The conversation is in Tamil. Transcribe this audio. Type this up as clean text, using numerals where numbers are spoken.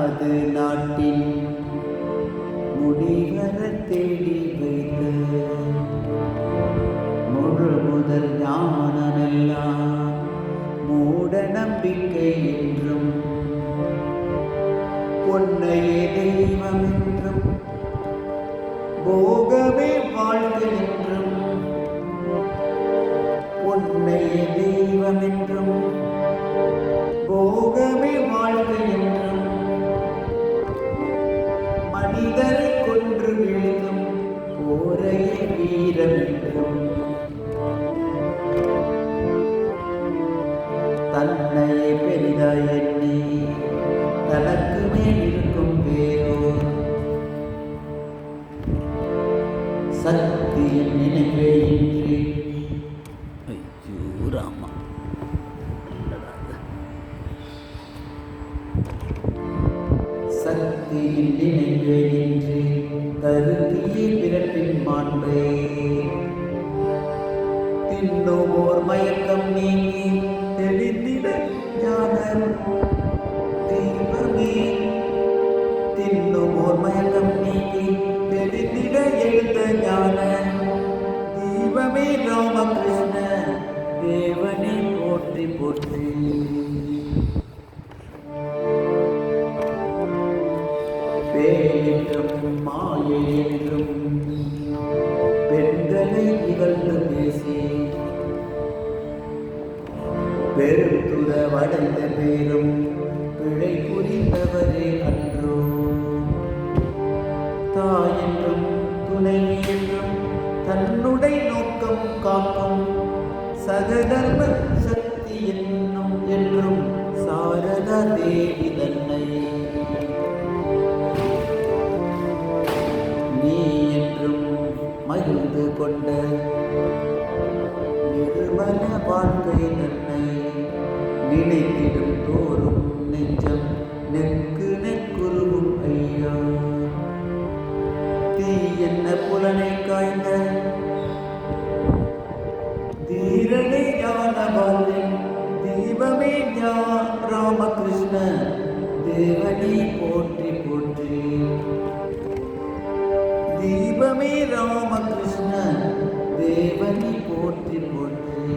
நமது நாட்டின் முடிவர தேடி வைத்த முழு முதல் ஞானமெல்லாம் மூட நம்பிக்கை என்றும் பொன்னையே தெய்வம் என்றும் போகவே வாழ்க்கை என்றும் பொன்னையே தெய்வம் என்றும் போகவே வாழ்க்கை என்றும் மனிதரை கொன்று வீழ்த்தும் போரையே வீரம் என்றும் தன்னையே பெரிதாய் எண்ணி தனக்கு மேல் இருக்கும் பேரோர் சக்தியின் நினைவே இன்றி ராமா சக்தியின் நினைவே இன்றி கருதியே பிறப்பின் மாண்பே தின்னோர் மயக்கம் நீங்கி தெளிந்திட ஞானம் தீபமே தின்னோர் மயக்கம் நீங்கி தெளிந்திட எழுந்த ஞான தீபமே ராமகிருஷ்ண தேவனை போற்றி போற்றி பேயென்றும் மாயை என்றும் பெண்களை இகழ்ந்து பேசி பெருந்துற வடைந்த பேரும் பிழை புரிந்தவரே அன்றோ தாய் என்றும் துணைவி என்றும் தன்னுடைய நோக்கம் காக்கும் சகதர்ம சக்தி என்னும் என்றும் சாரதா தேவி தன்னை நீ என்றும் மகிழ்ந்து கொண்ட நிர்மல வாழ்க்கை தன்னை நினைத்திடும் தோறும் நெஞ்சம் நெக்கு நெக்குருவும் ஐயா தீ என்ன புலனை காய்ந்த தீரனே ஞான பாலன் தீபமே ராமகிருஷ்ண தேவனை போற்றி போற்றி தீபமே ராமகிருஷ்ண தேவனை போற்றி போற்றி